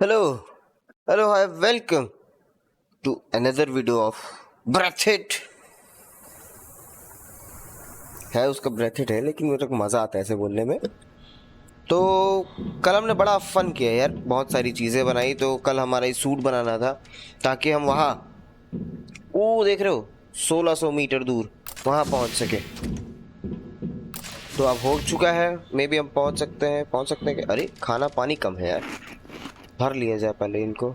Hello, hi, welcome to another video of Breathedge। है उसका ब्रेथेड है, लेकिन मेरे को मज़ा आता है ऐसे बोलने में। तो कल हमने बड़ा फन किया यार, बहुत सारी चीज़ें बनाई। तो कल हमारा ये सूट बनाना था ताकि हम वहाँ, वो देख रहे हो 1600 मीटर दूर, वहाँ पहुँच सके। तो अब हो चुका है, मे बी हम पहुँच सकते हैं कि अरे खाना पानी कम है यार, भर लिया जाए पहले इनको।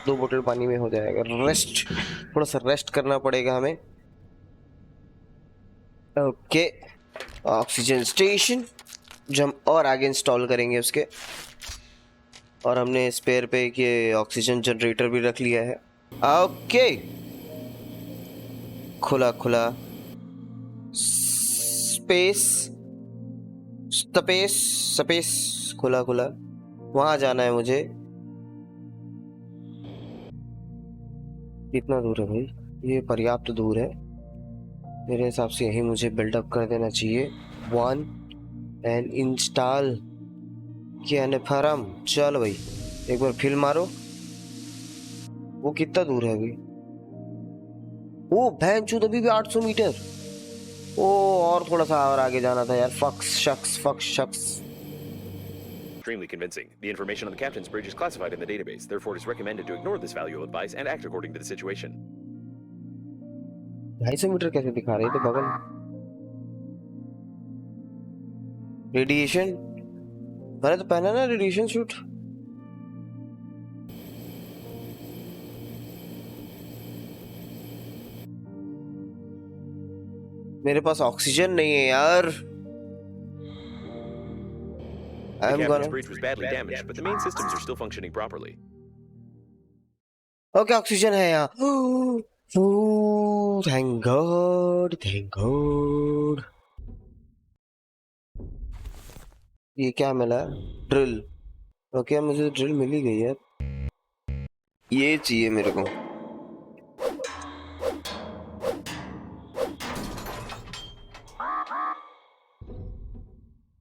2 बोतल पानी में हो जाएगा। रेस्ट, थोड़ा सा रेस्ट करना पड़ेगा हमें। ओके, ऑक्सीजन स्टेशन जो हम और आगे इंस्टॉल करेंगे उसके। और हमने स्पेयर पे ये ऑक्सीजन जनरेटर भी रख लिया है। ओके, खुला खुला स्पेस, स्पेस स्पेस, खुला खुला। वहां जाना है मुझे। कितना दूर है भाई? ये पर्याप्त दूर है मेरे हिसाब से। यही मुझे बिल्डअप कर देना चाहिए। 1 एंड इंस्टॉल कैनफरम। चल भाई, एक बार फिल मारो। वो कितना दूर है अभी? ओ भैंचोद, अभी भी 800 मीटर। ओ, और थोड़ा सा और आगे जाना था यार। फक्स शक्स। Extremely convincing. The information on the captain's bridge is classified in the database. Therefore, it is recommended to ignore this valuable advice and act according to the situation. 250 metre कैसे दिखा रहे? तो बगल रेडिएशन, मैंने तो पहना ना रेडिएशन सूट। मेरे पास ऑक्सीजन नहीं है यार। The captain's bridge was badly damaged, but the main systems are still functioning properly. Okay, oxygen है यहाँ। Thank God. ये क्या मिला? ड्रिल। ओके, मुझे ड्रिल मिल ही गई है। ये चाहिए मेरे को।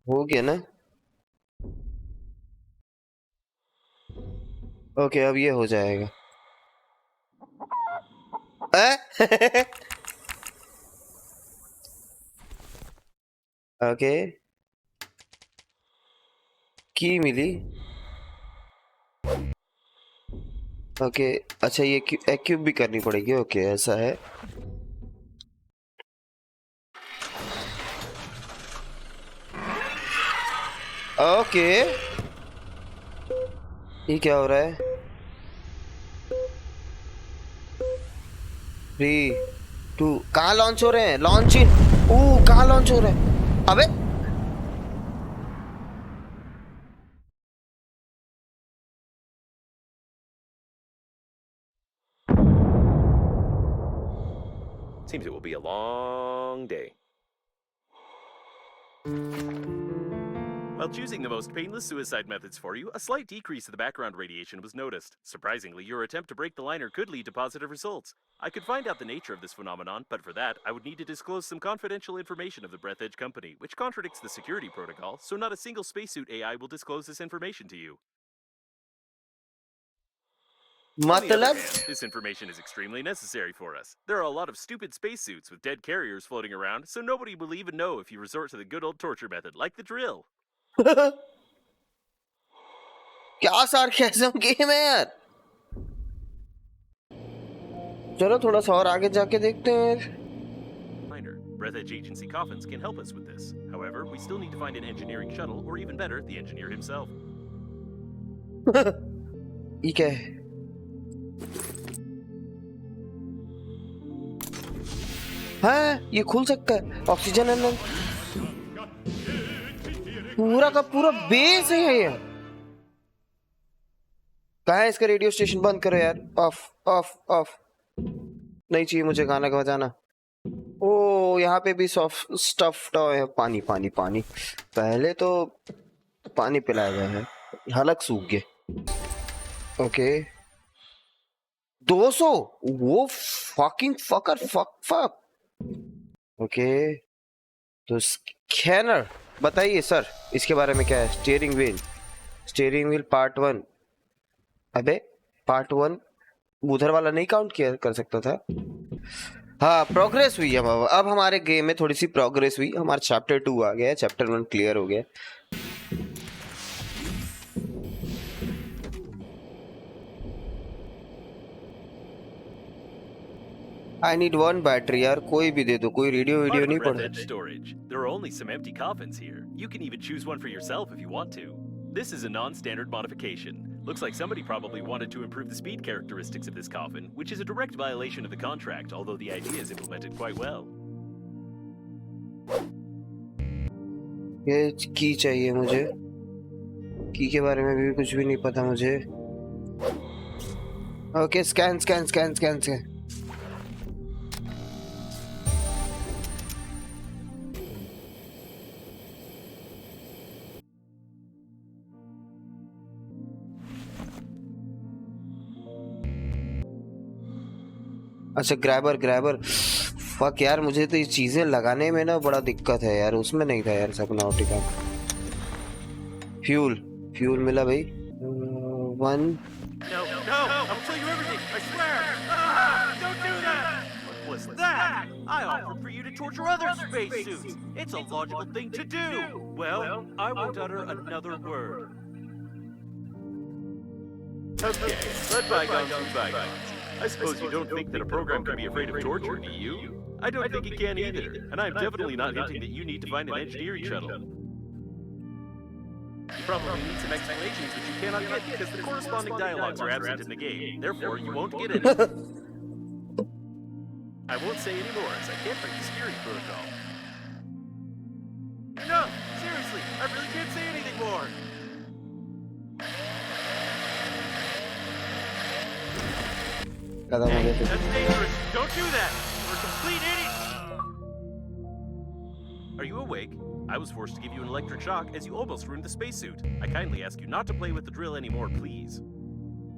हो गया ना? ओके, अब ये हो जाएगा। ओके, की मिली। ओके, अच्छा ये एक्यूब भी करनी पड़ेगी। ओके, ऐसा है। ओके, ये क्या हो रहा है? 3 2, कहाँ लॉन्च हो रहे हैं? Launch in. कहाँ लॉन्च हो रहे हैं? अबे Seems it will be a long day. While choosing the most painless suicide methods for you, a slight decrease in the background radiation was noticed. Surprisingly, your attempt to break the liner could lead to positive results. I could find out the nature of this phenomenon, but for that, I would need to disclose some confidential information of the Breathedge company, which contradicts the security protocol, so not a single spacesuit AI will disclose this information to you. On the other hand, this information is extremely necessary for us. There are a lot of stupid spacesuits with dead carriers floating around, so nobody will even know if you resort to the good old torture method, like the drill. क्या सार्केज़म game है यार। चलो थोड़ा सा और आगे जाके देखते हैं। Breathedge agency coffins can help us with this. However, we still need to find an engineering shuttle, or even better, the engineer himself. ये क्या है? हाँ, ये खुल सकता है। ऑक्सीजन अंदर, पूरा का पूरा बेस है ये। कहाँ है इसका रेडियो स्टेशन? बंद करो यार। ऑफ। नहीं चाहिए मुझे गाना का बजाना। ओ, यहाँ पे भी सॉफ्ट स्टफ है। पानी। पहले तो पानी पिलाया गया है, हलक सूख गए। ओके, 200। वो फकिंग फकर फक। ओके, तो स्कैनर बताइए सर, इसके बारे में क्या है? Steering wheel, steering wheel part 1। अबे पार्ट 1 उधर वाला नहीं काउंट किया कर सकता था। हाँ प्रोग्रेस हुई है बाबा, अब हमारे गेम में थोड़ी सी प्रोग्रेस हुई, हमारा चैप्टर 2 आ गया, चैप्टर 1 क्लियर हो गया। आई नीड 1 बैटरी यार, कोई भी दे दो, कोई रेडियो वीडियो नहीं पढ़। Breathedge storage. There are only some empty coffins here. You can even choose one for yourself if you want to. This is a non-standard modification. Looks like somebody probably wanted to improve the speed characteristics of this coffin, which is a direct violation of the contract, although the idea is implemented quite well. ये की चाहिए मुझे, की के बारे में भी कुछ भी नहीं पता मुझे। Okay scan scan scan scan scan. अच्छा ग्रैबर ग्रैबर, फक यार मुझे तो ये चीजें लगाने में ना बड़ा दिक्कत है यार, उसमें नहीं था यार सबनाउटिका। फ्यूल फ्यूल मिला भाई। 1 No, I'll tell you everything, I swear! Don't do that! What was that? I offered for you to torture other spacesuits. It's a logical thing to do. Well, I won't utter another word. Okay, let bygones be bygones. I suppose you don't think that a program can be afraid of torture, do you? I don't think it can either, and I'm definitely not hinting that you need to find an engineering shuttle. You probably need some explanations which you cannot get because the corresponding dialogues are absent in the game. Therefore, you won't get any. I won't say any more as I can't break the security protocol. No, seriously, I really can't say anything more. Hey, that's dangerous. Don't do that. You're a complete idiot. Are you awake? I was forced to give you an electric shock as you almost ruined the spacesuit. I kindly ask you not to play with the drill anymore, please.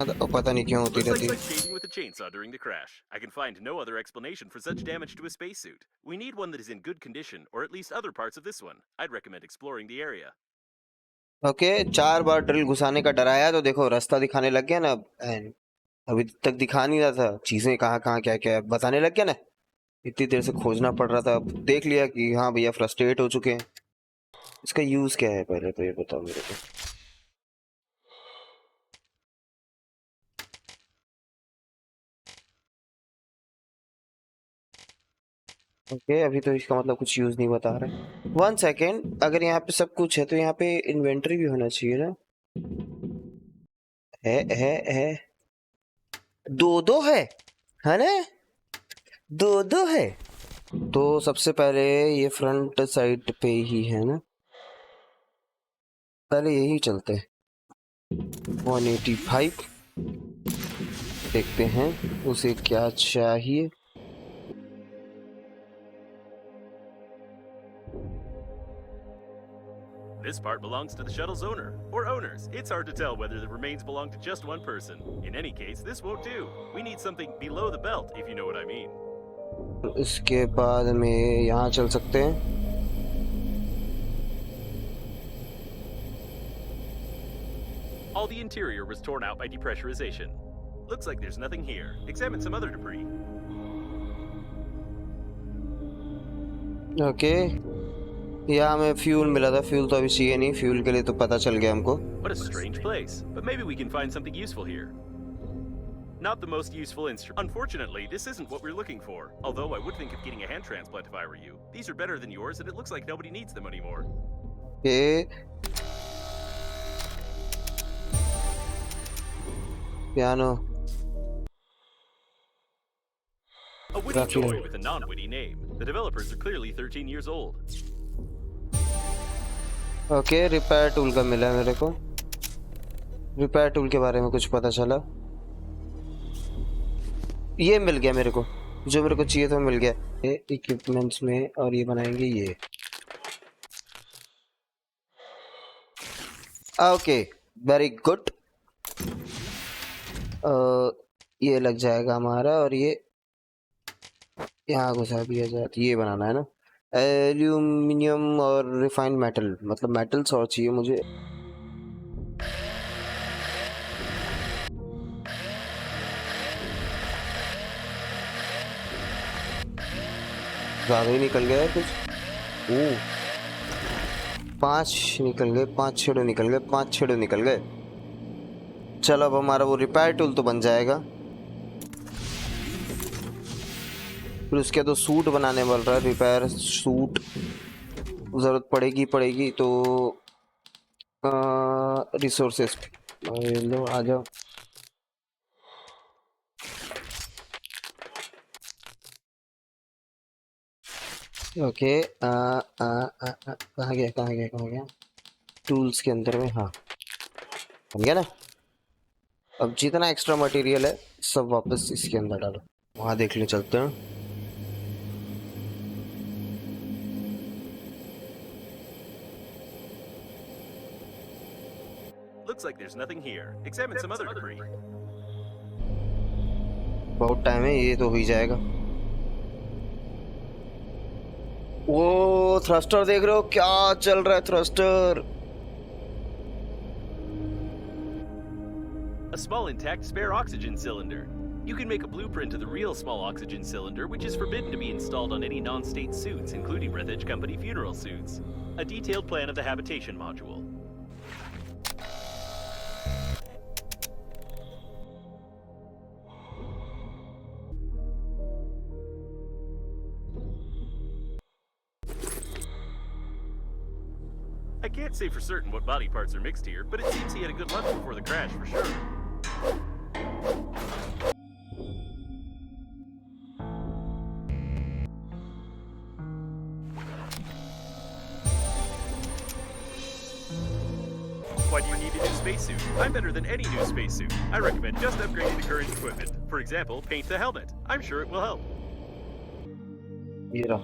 पता नहीं क्यों होती Looks like रहती। shading with a chainsaw during the crash. I can find no other explanation for such damage to a spacesuit. We need one that is in good condition, or at least other parts of this one. I'd recommend exploring the area. Okay 4 बार drill घुसाने का डराया तो देखो रास्ता दिखाने लग गया ना। अभी तक दिखा नहीं रहा था चीजें कहाँ कहाँ क्या क्या बताने लग गया ना, इतनी देर से खोजना पड़ रहा था, अब देख लिया कि हाँ भैया फ्रस्ट्रेट हो चुके हैं। इसका यूज क्या है पहले तो ये बताओ मेरे को। ओके अभी तो इसका मतलब कुछ यूज नहीं बता रहा। 1 सेकेंड, अगर यहाँ पे सब कुछ है तो यहाँ पे इन्वेंटरी भी होना चाहिए ना। है दो है ना, दो है। तो सबसे पहले ये फ्रंट साइड पे ही है ना, पहले यही चलते हैं। 185 देखते हैं उसे क्या चाहिए। This part belongs to the shuttle's owner, or owners. It's hard to tell whether the remains belong to just one person. In any case, this won't do. We need something below the belt, if you know what I mean. इसके बाद में यहाँ चल सकते हैं। All the interior was torn out by depressurization. Looks like there's nothing here. Examine some other debris. Okay यहाँ में fuel मिला था, फ्यूल तो अभी चाहिए नहीं, फ्यूल के लिए तो पता चल गया हमको। What a strange place, but maybe we can find something useful here. Not the most useful instrument. Unfortunately, this isn't what we're looking for. Although I would think of getting a hand transplant if I were you. These are better than yours, and it looks like nobody needs them anymore. Piano. A witty toy with a non-witty name. The developers are clearly 13 years old. Okay repair tool का मिला है मेरे को, repair tool के बारे में कुछ पता चला। ये मिल गया मेरे को, जो मेरे को चाहिए था मिल गया। ये इक्विपमेंट्स में और ये बनाएंगे ये। ओके वेरी गुड, ये लग जाएगा हमारा, और ये यहाँ घुसा दिया जाए। ये बनाना है ना, एल्यूमिनियम और रिफाइंड मेटल, मतलब मेटल्स और चाहिए मुझे। ज्यादा ही निकल गया है कुछ। ओ 5 निकल गए, 5 छेड़े निकल गए, 5 छेड़े निकल गए। चलो अब हमारा वो रिपेयर टूल तो बन जाएगा। फिर उसके तो सूट बनाने वाला रहा है, रिपेयर सूट जरूरत पड़ेगी पड़ेगी तो रिसोर्सेस लो आ जाओ। ओके कहाँ गया कहाँ गया कहाँ गया? टूल्स के अंदर में, हाँ बन गया ना। अब जितना एक्स्ट्रा मटेरियल है सब वापस इसके अंदर डालो। वहाँ देख ले चलते हैं। Looks like there's nothing here. Examine some other debris. बहुत टाइम है, ये तो हो ही जाएगा। वो थ्रस्टर देख रहे हो क्या चल रहा है? Thruster A small intact spare oxygen cylinder. You can make a blueprint of the real small oxygen cylinder, which is forbidden to be installed on any non-state suits, including Breathedge Company funeral suits. A detailed plan of the habitation module. I can't say for certain what body parts are mixed here, but it seems he had a good lunch before the crash for sure. Why do you need a new spacesuit? I'm better than any new spacesuit. I recommend just upgrading the current equipment. For example, paint the helmet. I'm sure it will help. ये रहा।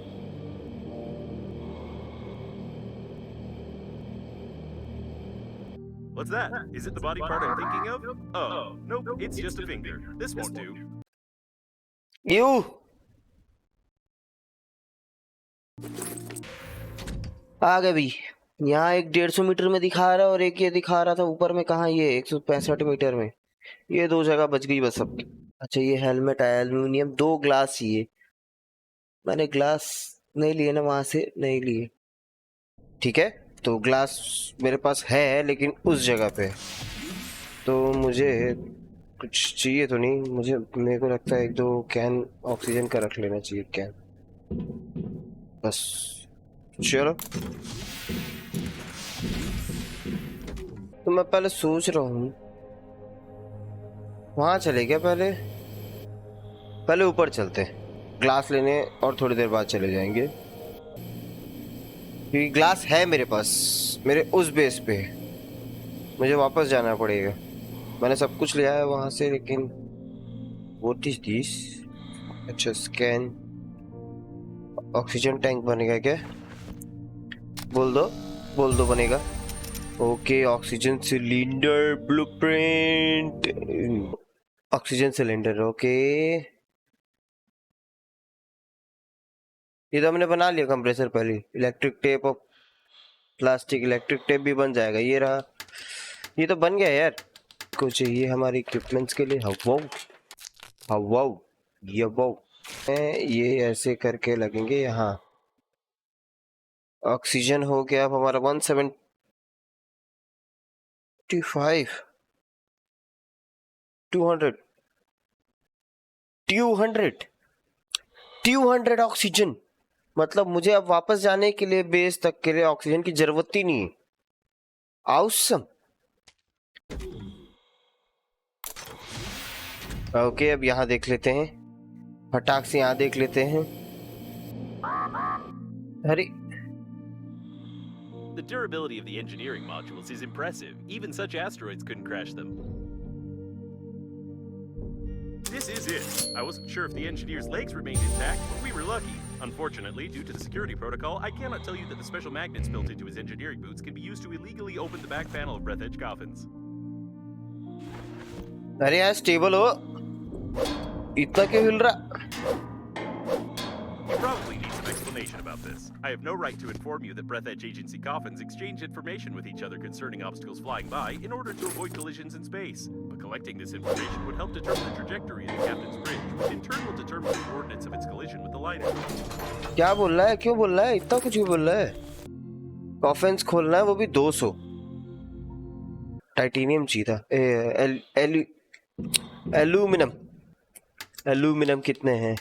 What's that? Is it the body part I'm thinking of? Oh, nope, it's just a finger. This won't do. यू आ गए भाई। यहाँ एक 150 metre में दिखा रहा है और एक ये दिखा रहा था ऊपर में। कहाँ? ये 165 मीटर में। ये दो जगह बच गई बस अब। अच्छा ये हेलमेट है एल्यूमिनियम, 2 ग्लास चाहिए। मैंने ग्लास नहीं लिए ना, वहां से नहीं लिए। ठीक है तो ग्लास मेरे पास है लेकिन उस जगह पे, तो मुझे कुछ चाहिए तो नहीं। मुझे मेरे को लगता है 1-2 कैन ऑक्सीजन का रख लेना चाहिए, कैन बस। चलो तो मैं पहले सोच रहा हूँ वहां चले गया, पहले पहले ऊपर चलते हैं ग्लास लेने और थोड़ी देर बाद चले जाएंगे, क्योंकि ग्लास है मेरे पास मेरे उस बेस पे। मुझे वापस जाना पड़ेगा। मैंने सब कुछ लिया है वहां से, लेकिन व्हाट इज दिस? अच्छा स्कैन ऑक्सीजन टैंक बनेगा क्या? बोल दो बनेगा। Okay oxygen cylinder blueprint, oxygen cylinder okay. ये तो हमने बना लिया कंप्रेसर पहले। इलेक्ट्रिक टेप और प्लास्टिक इलेक्ट्रिक टेप भी बन जाएगा। ये रहा, ये तो बन गया यार। कुछ चाहिए हमारे इक्विपमेंट्स के लिए। हवाओ ये ऐसे करके लगेंगे यहाँ। ऑक्सीजन हो गया अब हमारा 175 200 200 ऑक्सीजन। मतलब मुझे अब वापस जाने के लिए बेस तक के लिए ऑक्सीजन की जरूरत ही नहीं है। ऑसम। ओके अब यहाँ देख लेते हैं, फटाक से यहाँ देख लेते हैं। अरे The durability of the engineering modules is impressive. Even such asteroids couldn't crash them. This is it. I wasn't sure if the engineer's legs remained intact, but we were lucky. Unfortunately, due to the security protocol, I cannot tell you that the special magnets built into his engineering boots can be used to illegally open the back panel of Breathedge coffins. अरे यार stable हो, इतना क्यों हिल रहा? You probably need some explanation about this. I have no right to inform you that Breathedge agency coffins exchange information with each other concerning obstacles flying by in order to avoid collisions in space. But collecting this information would help determine the trajectory of the captain's bridge, which in turn will determine the coordinates of its collision with the liner. क्या बोल रहा है, क्यों बोल रहा है, इतना कुछ क्यों बोल रहा है? कॉफिन्स खोलना है, वो भी 200 टाइटेनियम चाहिए था। एल्यूमिनियम एल्यूमिनियम कितने हैं,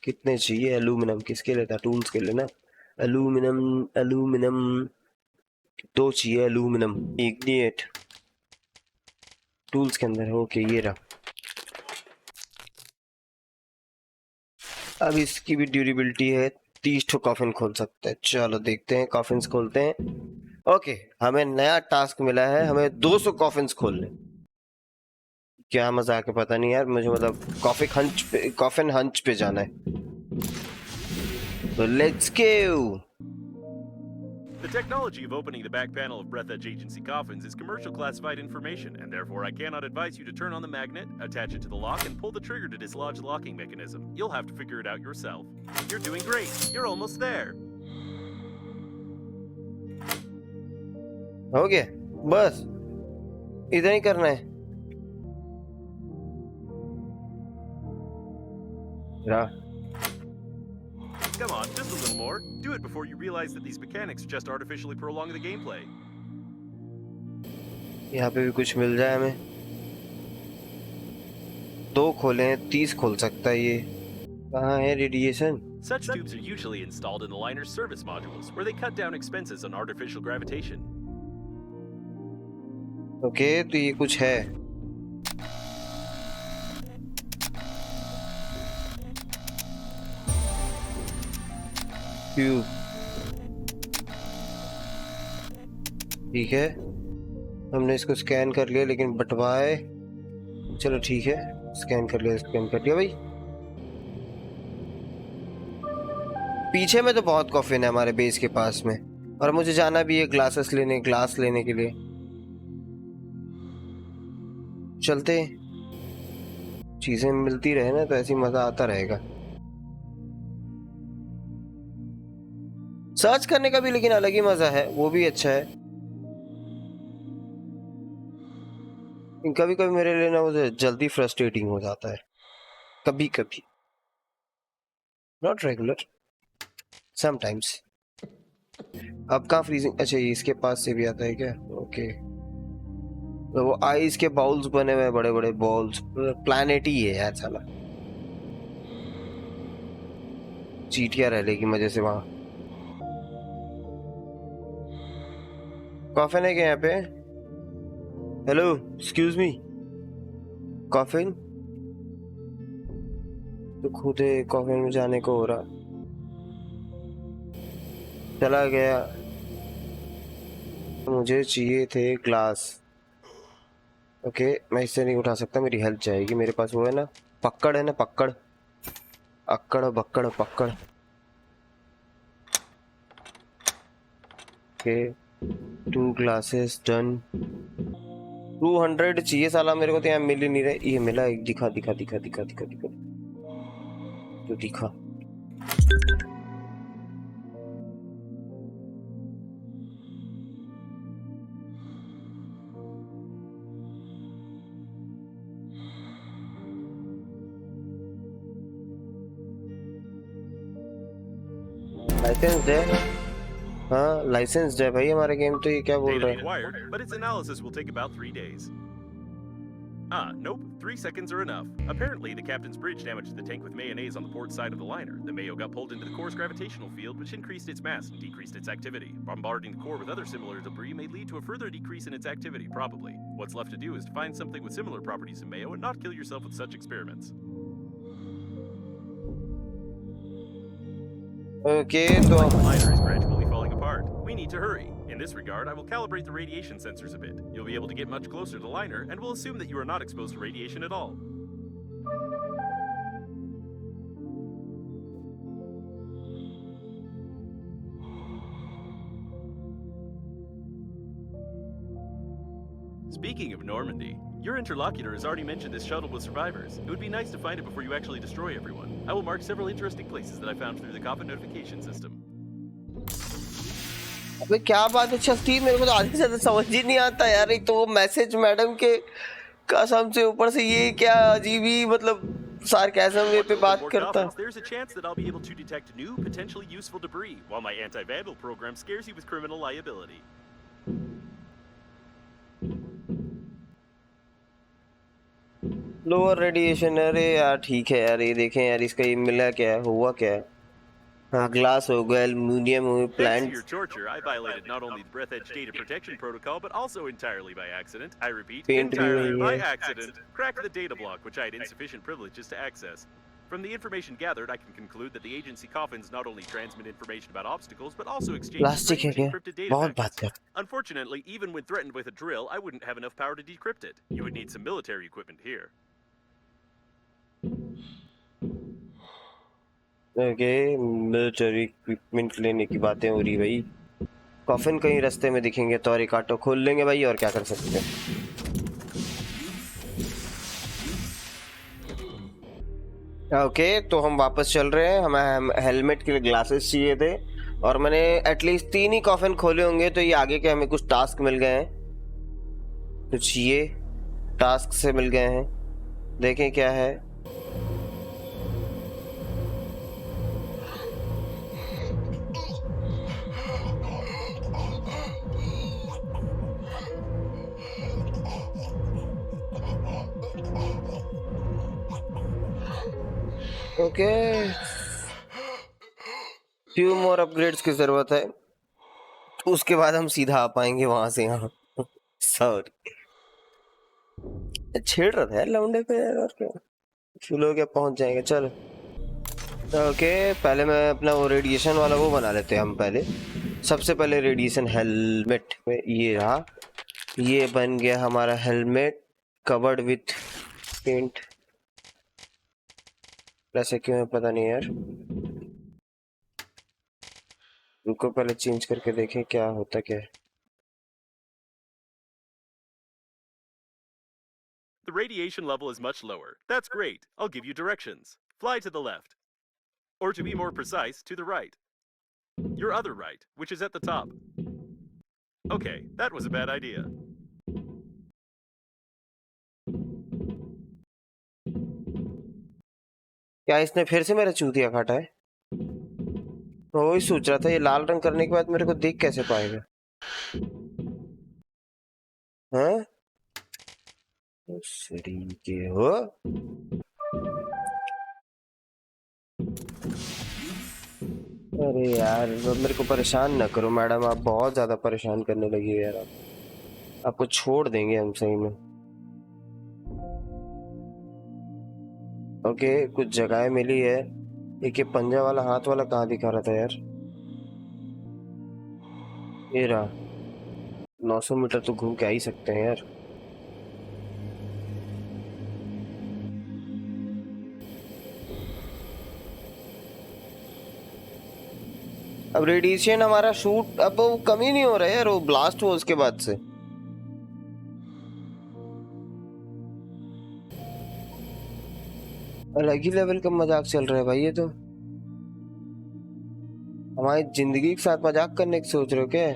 कितने चाहिए एल्यूमिनियम, किसके लिए था, टूल्स के लिए ना। एल्यूमिनियम एल्यूमिनियम 2 चाहिए, एल्यूमिनियम इग्निएट टूल्स के अंदर। ओके ये रहा। अब इसकी भी ड्यूरेबिलिटी है, 30 ठो कॉफिन खोल सकते हैं। चलो देखते हैं, कॉफिन्स खोलते हैं। ओके हमें नया टास्क मिला है, हमें 200 कॉफिन्स खोलने। क्या मजाक है पता नहीं यार मुझे, मतलब कॉफिन हंच पे जाना है। तो let's go. The technology of opening the back panel of Breathedge agency coffins is commercial classified information, and therefore I cannot advise you to turn on the magnet, attach it to the lock, and pull the trigger to dislodge the locking mechanism. You'll have to figure it out yourself. You're doing great. You're almost there. हो गया, बस इधर ही करना है। रहा। Come on, just a little more. Do it before you realize that these mechanics just artificially prolong the gameplay. यहाँ पे भी कुछ मिल जाए हमें। 2 खोले हैं, 30 खोल सकता है ये। कहाँ है radiation? Such tubes are usually installed in the liner's service modules, where they cut down expenses on artificial gravitation. Okay तो ये कुछ है। ठीक है, हमने इसको स्कैन कर लिया, लेकिन बटवाए। चलो ठीक है, स्कैन कर लिया भाई। पीछे में तो बहुत कॉफिन है हमारे बेस के पास में, और मुझे जाना भी है ग्लास लेने के लिए। चलते, चीजें मिलती रहे ना तो ऐसी मजा आता रहेगा। सर्च करने का भी लेकिन अलग ही मजा है, वो भी अच्छा है। कभी कभी मेरे लिए ना मुझे जल्दी फ्रस्ट्रेटिंग हो जाता है, कभी कभी, नॉट रेगुलर, समटाइम्स। अब कहाँ फ्रीजिंग, अच्छा ये इसके पास से भी आता है क्या? ओके तो वो आइस के बाउल्स बने हुए, बड़े बड़े बॉल्स, प्लैनेट ही है यार साला। चीटियां रह लेगी मजे से वहां। कॉफिन है क्या यहाँ पे? हेलो एक्सक्यूज मी, कॉफिन तो खुद कॉफिन में जाने को हो रहा, चला गया। मुझे चाहिए थे ग्लास। ओके मैं इससे नहीं उठा सकता, मेरी हेल्प जाएगी। मेरे पास वो है ना, पक्कड़ है ना, पक्कड़, अक्कड़ बक्कड़ पक्कड़। Okay 2 glasses done. 200 चाहिए साला मेरे को, तो यहाँ मिल ही नहीं रहा। ये मिला एक, दिखा तो दिखा। लाइसेंस दे। हाँ लाइसेंस है भाई हमारे गेम। तो ये क्या बोल रहा है? Acquired, but its analysis will take about 3 days. Nope. 3 seconds are enough. Apparently, the captain's bridge damaged the tank with mayonnaise on the port side of the liner. The Mayo got pulled into the core's gravitational field, which increased its mass and decreased its activity. Bombarding the core with other similar debris may lead to a further decrease in its activity, probably. What's left to do is to find something with similar properties in Mayo and not kill yourself with such experiments. Okay तो The liner is gradually falling apart. We need to hurry. In this regard, I will calibrate the radiation sensors a bit. You'll be able to get much closer to the liner, and we'll assume that you are not exposed to radiation at all. Speaking of Normandy, Your interlocutor has already mentioned this shuttle with survivors. It would be nice to find it before you actually destroy everyone. I will mark several interesting places that I found through the coffin notification system. अबे क्या बात है चलती है, मेरे को तो आधे से ज्यादा समझ ही नहीं आता यार। एक तो वो मैसेज मैडम के कसम से, ऊपर से ये क्या अजीब ही मतलब सार्केज्म वे Want to पे open बात more करता। coffins? There's a chance that I'll be able to detect new, potentially useful debris, while my anti-vandal program scares you with criminal liability. Lower radiation, अरे यार ठीक है यार, ये देखें यार इसका ये मिला क्या है, हुआ क्या है। हाँ ग्लास हो गया, एल्यूमिनियम हो गया, Thanks to plant. your torture, I violated not only the Breathedge data protection protocol, but also entirely by accident. I repeat, paint भी entirely वही by है। accident. Cracked the data block, which I had insufficient privileges to access. From the information gathered, I can conclude that the agency coffins not only transmit information about obstacles, but also exchange plastic है strange क्या, encrypted data बहुत बात packets. कर। Unfortunately, even when threatened with a drill, I wouldn't have enough power to decrypt it. You would need some military equipment here. Okay, military equipment लेने की बातें हो रही भाई। कॉफिन कहीं रास्ते में दिखेंगे तो एक आटो खोल लेंगे भाई, और क्या कर सकते हैं। ओके तो हम वापस चल रहे हैं। हमें हेलमेट के लिए ग्लासेस चाहिए थे, और मैंने एटलीस्ट 3 ही कॉफिन खोले होंगे, तो ये आगे के हमें कुछ टास्क मिल गए हैं। कुछ ये टास्क से मिल गए हैं, देखें क्या है। ओके, फ्यू मोर अपग्रेड्स की जरूरत है, उसके बाद हम सीधा आ पाएंगे वहां से यहाँ। सॉरी, छेड़ रहा था यार लौंडे पे, और क्या फ्यूल हो गया, पहुंच जाएंगे। चल ओके, पहले मैं अपना वो रेडिएशन वाला वो बना लेते हैं हम पहले। सबसे पहले रेडिएशन हेलमेट में ये रहा, ये बन गया हमारा हेलमेट कवर्ड विथ पेंट। ऐसे क्यों है पता नहीं यार, रुको पहले चेंज करके देखें क्या होता क्या है। The radiation level is much lower. That's great. I'll give you directions. Fly to the left. Or to be more precise, to the right. Your other right, which is at the top. Okay, that was a bad idea. क्या इसने फिर से मेरा चूतिया काटा है? मैं वही सोच रहा था, ये लाल रंग करने के बाद मेरे को देख कैसे पाएगा। हाँ के हो, अरे यार मेरे को परेशान ना करो मैडम, आप बहुत ज्यादा परेशान करने लगी हो यार। आपको छोड़ देंगे हम सही में। ओके, कुछ जगह मिली है। एक ये पंजा वाला हाथ वाला कहाँ दिखा रहा था यार, ये रहा। 900 मीटर तो घूम के आ ही सकते हैं यार। अब रेडिएशन हमारा शूट अब वो कम ही नहीं हो रहा है यार, वो ब्लास्ट हुआ उसके बाद से। अलग ही लेवल का मजाक चल रहा है भाई, ये तो हमारी जिंदगी के साथ मजाक करने की सोच रहे हो क्या?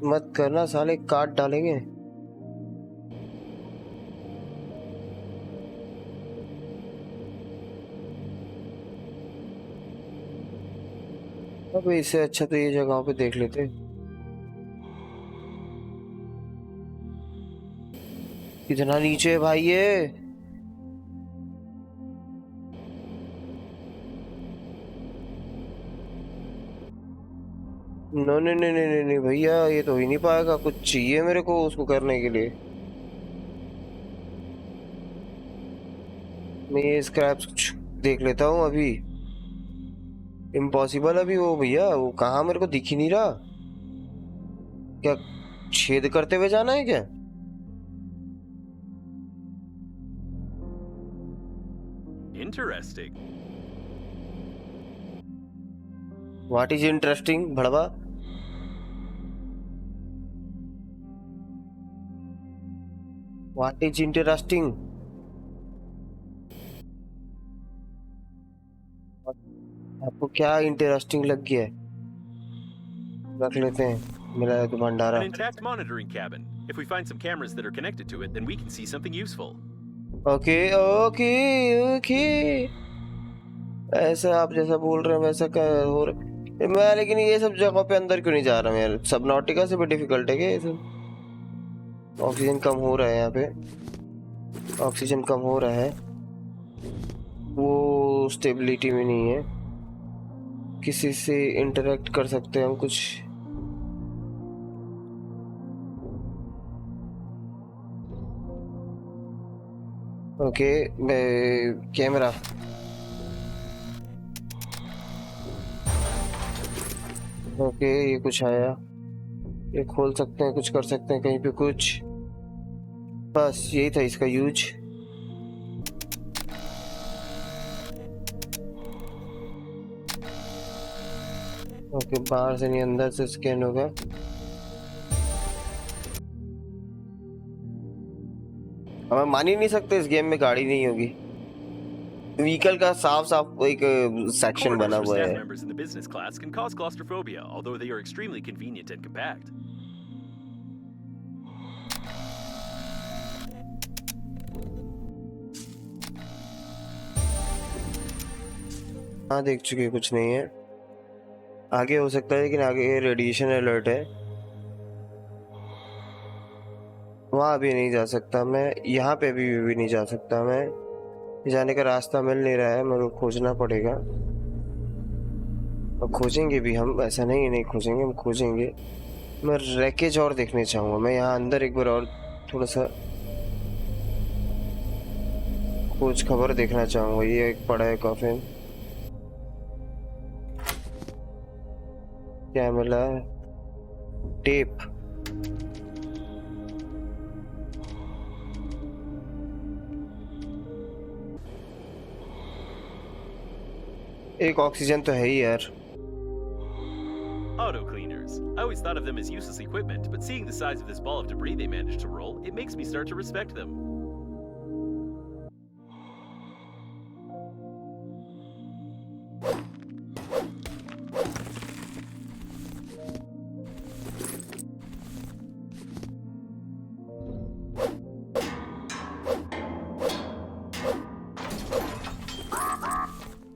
मत करना साले, काट डालेंगे। अब इससे अच्छा तो ये जगहों पे देख लेते। कितना नीचे है भाई ये। नो नहीं नहीं नहीं नहीं भैया, ये तो ही नहीं पाएगा, कुछ चाहिए मेरे को उसको करने के लिए। मैं ये स्क्रैप्स कुछ देख लेता हूँ अभी। इम्पॉसिबल अभी वो भैया, वो कहाँ मेरे को दिख ही नहीं रहा। क्या छेद करते हुए जाना है क्या? Interesting. व्हाट इज इंटरेस्टिंग भड़वा? What is interesting? आपको क्या इंटरेस्टिंग लग गया है? रख लेते हैं, मेरा है तो भंडारा। An intact monitoring cabin. If we find some cameras that are connected to it, then we can see something useful. Okay okay okay, ऐसा आप जैसा बोल रहे हैं वैसा क्या हो रहा है मैं, लेकिन ये सब जगह पे अंदर क्यों नहीं जा रहा हूँ यार? सब नॉटिका से भी डिफिकल्ट है क्या ये सब? ऑक्सीजन कम हो रहा है यहाँ पे, ऑक्सीजन कम हो रहा है, वो स्टेबिलिटी में नहीं है। किसी से इंटरेक्ट कर सकते हैं हम कुछ? Okay, camera. ओके, ये कुछ आया, ये खोल सकते हैं, कुछ कर सकते हैं कहीं पे कुछ, बस यही था इसका यूज। ओके, बाहर से नहीं अंदर से स्कैन होगा। हमें मान ही नहीं सकते इस गेम में गाड़ी नहीं होगी। व्हीकल का साफ साफ एक सेक्शन बना Corridors for हुआ staff है। members in the business class can cause claustrophobia, although they are extremely convenient and compact. हाँ, देख चुके, कुछ नहीं है। आगे हो सकता है, लेकिन आगे रेडिएशन अलर्ट है, वहां भी नहीं जा सकता मैं, यहाँ पे भी नहीं जा सकता मैं। जाने का रास्ता मिल नहीं रहा है, मेरे को खोजना पड़ेगा, और खोजेंगे भी हम, ऐसा नहीं है नहीं खोजेंगे, हम खोजेंगे। मैं रैकेज और देखने चाहूंगा, मैं यहाँ अंदर एक बार और थोड़ा सा खोज खबर देखना चाहूंगा। ये एक पड़ा है कॉफिन, क्या मिला? टेप। एक ऑक्सीजन तो है ही यार। Auto cleaners. I always thought of them as useless equipment, but seeing the size of this ball of debris they managed to roll, it makes me start to respect them.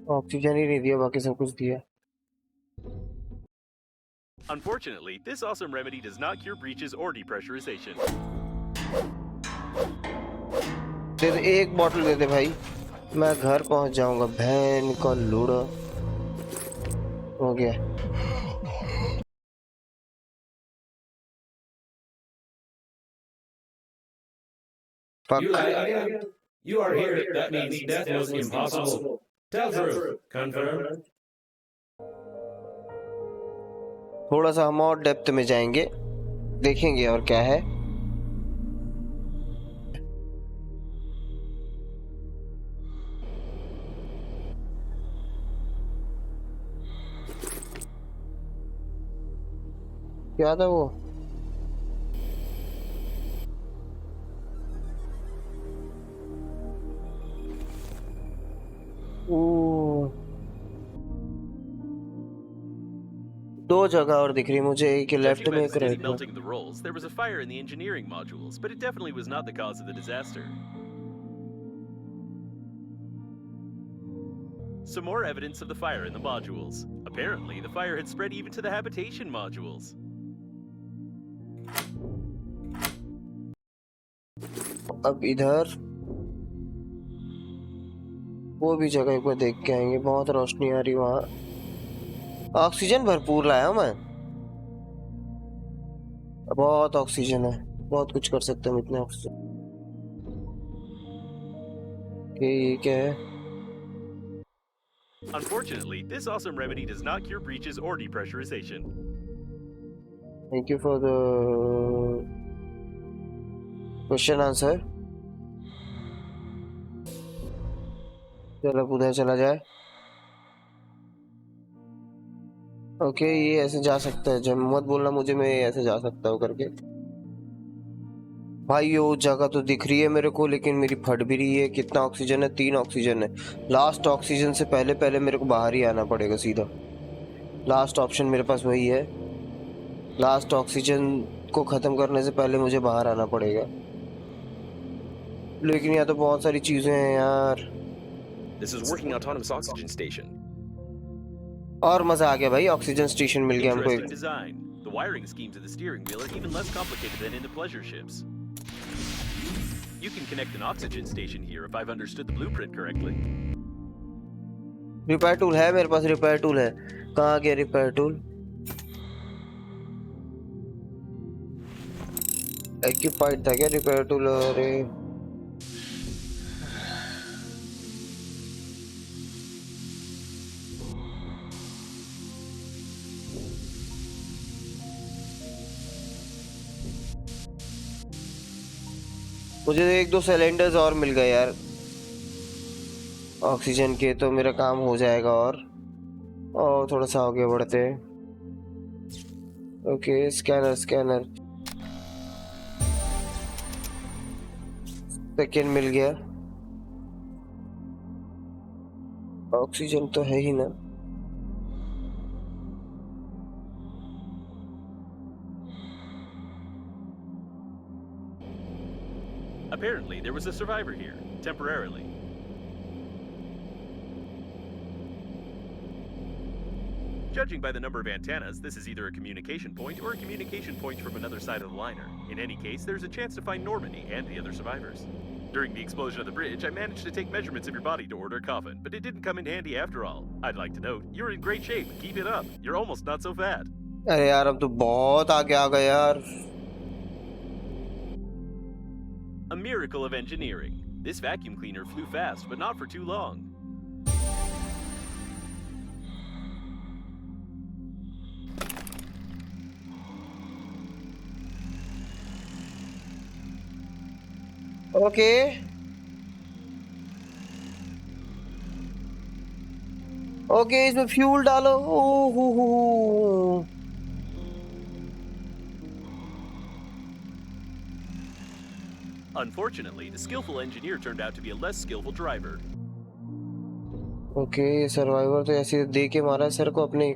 Oxygen ही नहीं दिया, बाकी सब कुछ दिया। Unfortunately, this awesome remedy does not cure breaches or depressurization. दे दे, एक bottle दे दे भाई, मैं घर पहुंच जाऊंगा। बहन का लूड़ा। हो गया। You पक। lied again. You are here. That means death was impossible. Tell truth. Confirm. थोड़ा सा हम और डेप्थ में जाएंगे, देखेंगे और क्या है। क्या था वो? दो जगह और दिख रही मुझे, एक लेफ्ट Judging by में the एक steady राइट में। melting of the rolls, there was a fire in the engineering modules, but it definitely was not the cause of the disaster. Some more evidence of the fire in the modules. Apparently, the fire had spread even to the habitation modules. अब इधर वो भी जगह एक बार देख के आएंगे। बहुत रोशनी आ रही वहाँ, ऑक्सीजन भरपूर लाया हूं मैं, बहुत ऑक्सीजन है, बहुत कुछ कर सकते हैं हम इतने ऑक्सीजन। ये क्या है? Unfortunately, this awesome remedy does not cure breaches or depressurization. Thank you for the question answer. चलो अब उधर चला जाए। ओके, ये ऐसे जा सकता है, जब मत बोलना मुझे मैं ऐसे जा सकता हूँ करके। भाई ये वो जगह तो दिख रही है मेरे को, लेकिन मेरी फट भी रही है। कितना ऑक्सीजन है? 3 ऑक्सीजन है। लास्ट ऑक्सीजन से पहले पहले मेरे को बाहर ही आना पड़ेगा सीधा। लास्ट ऑप्शन मेरे पास वही है। लास्ट ऑक्सीजन को खत्म करने से पहले मुझे बाहर आना पड़ेगा। लेकिन यहाँ तो बहुत सारी चीजें हैं यार। This is working autonomous oxygen station. और मजा आ गया भाई, ऑक्सीजन स्टेशन मिल गया हमको Interesting एक। design. The wiring schemes of the steering wheel are even less complicated than in the pleasure ships. You can connect an oxygen station here if I've understood the blueprint correctly. Repair tool है मेरे पास, repair tool है। कहाँ गया repair tool? Occupied था क्या repair tool? अरे मुझे 1-2 cylinders और मिल गए यार ऑक्सीजन के, तो मेरा काम हो जाएगा। और थोड़ा सा आगे बढ़ते हैं। Okay, scanner scanner. सेकेंड मिल गया। ऑक्सीजन तो है ही ना। Apparently, there was a survivor here, temporarily. Judging by the number of antennas, this is either a communication point or a communication point from another side of the liner. In any case, there's a chance to find Normandy and the other survivors. During the explosion of the bridge, I managed to take measurements of your body to order a coffin, but it didn't come in handy after all. I'd like to note, you're in great shape. Keep it up. You're almost not so fat. अरे यार अब तो बहुत आगे आ गए यार। A miracle of engineering. This vacuum cleaner flew fast, but not for too long. Okay okay, इसमें fuel डालो। ओह Unfortunately, the skillful engineer turned out to be a less skillful driver. Okay, survivor तो ऐसे दे के मारा sir को अपने।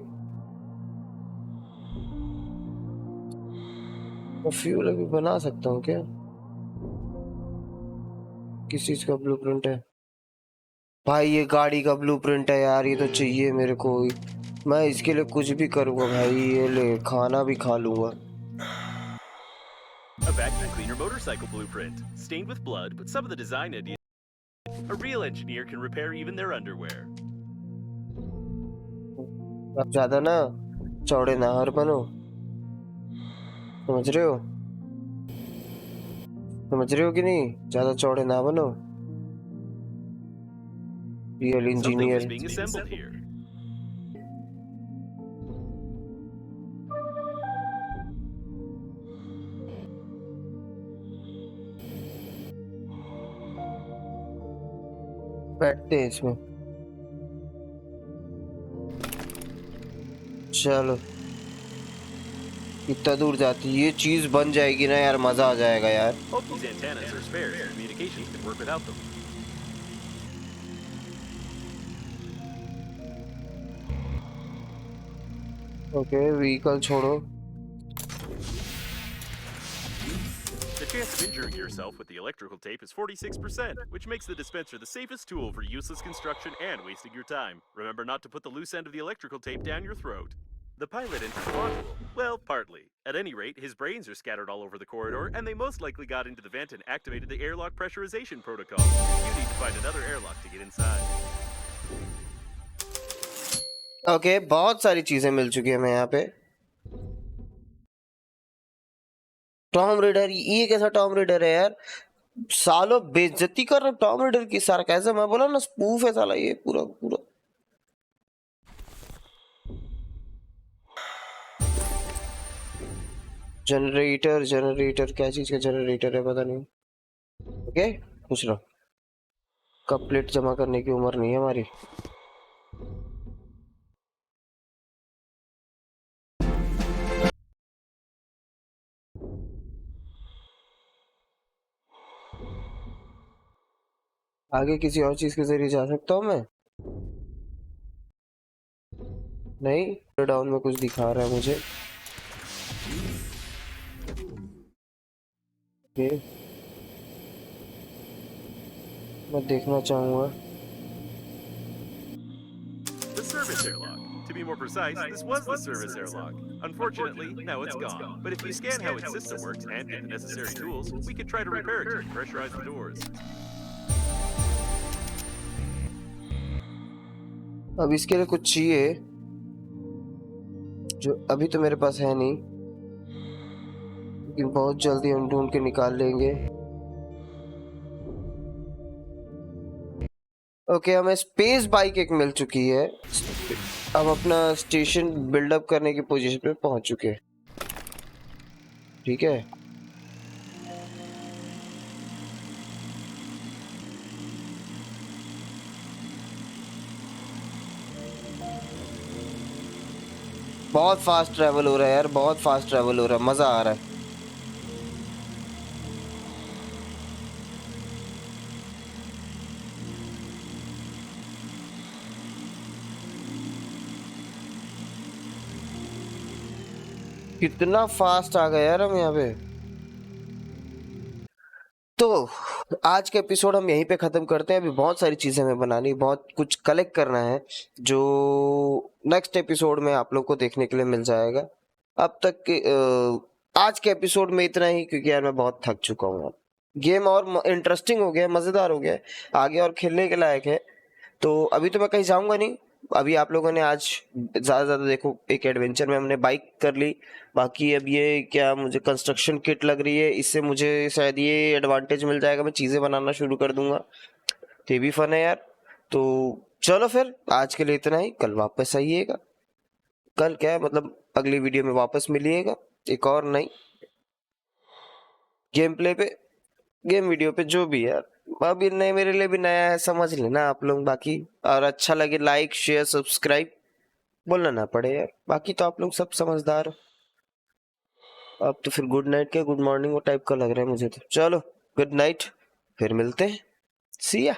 Fuel अभी बना सकता हूँ क्या? किस चीज का ब्लूप्रिंट है? भाई ये गाड़ी का ब्लूप्रिंट है यार, ये तो चाहिए मेरे को। मैं इसके लिए कुछ भी करूँगा भाई, ये ले खाना भी खा लूंगा। A vacuum cleaner motorcycle blueprint, stained with blood, but some of the design ideas. A real engineer can repair even their underwear. आप ज्यादा ना चौड़े नाहर बनो, समझ रहे हो? समझ रहे हो कि नहीं? ज्यादा चौड़े ना बनो। Real Something was engineer. being assembled here. बैठते हैं इसमें। चलो इतना दूर जाती ये चीज बन जाएगी ना यार, मजा आ जाएगा यार। Hope these antennas are spares so communications can work without them. Okay, vehicle छोड़ो। The chance of injuring yourself with the electrical tape is 46%, which makes the dispenser the safest tool for useless construction and wasting your time. Remember not to put the loose end of the electrical tape down your throat. The pilot entered the module. Well, partly. At any rate, his brains are scattered all over the corridor, and they most likely got into the vent and activated the airlock pressurization protocol. You need to find another airlock to get inside. Okay, बहुत सारी चीजें मिल चुकी है मैं यहाँ पे। Tomb Raider, ये कैसा टॉम रेडर है यार? सालों बेइज्जती कर रहा टॉम रेडर की। सारा कैसे, मैं बोला ना स्पूफ है साला ये पूरा पूरा। जनरेटर जनरेटर क्या चीज का जनरेटर है पता नहीं। ओके, पूछ लो। कब प्लेट जमा करने की उम्र नहीं है हमारी। आगे किसी और चीज के जरिए जा सकता हूँ मैं? नहीं, डाउन में कुछ दिखा रहा है मुझे। ओके, मैं देखना चाहूंगा। The service airlock. To be more precise, this was the service airlock. Unfortunately, now it's gone. But if you scan how its system works and get the necessary tools, we could try to repair it to depressurize the doors. अब इसके लिए कुछ चाहिए जो अभी तो मेरे पास है नहीं, लेकिन बहुत जल्दी हम ढूंढ के निकाल लेंगे। ओके, हमें स्पेस बाइक एक मिल चुकी है। हम अपना स्टेशन बिल्डअप करने की पोजीशन पे पहुंच चुके हैं। ठीक है, बहुत फास्ट ट्रैवल हो रहा है यार, बहुत फास्ट ट्रैवल हो रहा है, मजा आ रहा है। कितना फास्ट आ गया यार हम यहाँ पे। तो आज के एपिसोड हम यहीं पे खत्म करते हैं। अभी बहुत सारी चीजें हमें बनानी, बहुत कुछ कलेक्ट करना है जो नेक्स्ट एपिसोड में आप लोग को देखने के लिए मिल जाएगा। अब तक के आज के एपिसोड में इतना ही, क्योंकि यार मैं बहुत थक चुका हूँ। गेम और इंटरेस्टिंग हो गया, मजेदार हो गया, आगे और खेलने के लायक है। तो अभी तो मैं कहीं जाऊंगा नहीं। अभी आप लोगों ने आज ज्यादा ज्यादा देखो, एक एडवेंचर में हमने बाइक कर ली। बाकी अब ये क्या, मुझे कंस्ट्रक्शन किट लग रही है, इससे मुझे शायद ये एडवांटेज मिल जाएगा, मैं चीजें बनाना शुरू कर दूंगा। तो ये भी फन है यार। तो चलो फिर आज के लिए इतना ही, कल वापस आइएगा। कल क्या है, मतलब अगली वीडियो में वापस मिलिएगा एक और नई गेम प्ले पे, गेम वीडियो पे, जो भी यार। अभी नए, मेरे लिए भी नया है, समझ लेना आप लोग। बाकी और अच्छा लगे लाइक शेयर सब्सक्राइब बोलना ना पड़े यार, बाकी तो आप लोग सब समझदार हो। अब तो फिर गुड नाइट क्या गुड मॉर्निंग वो टाइप का लग रहा है मुझे तो। चलो गुड नाइट, फिर मिलते हैं, सी या।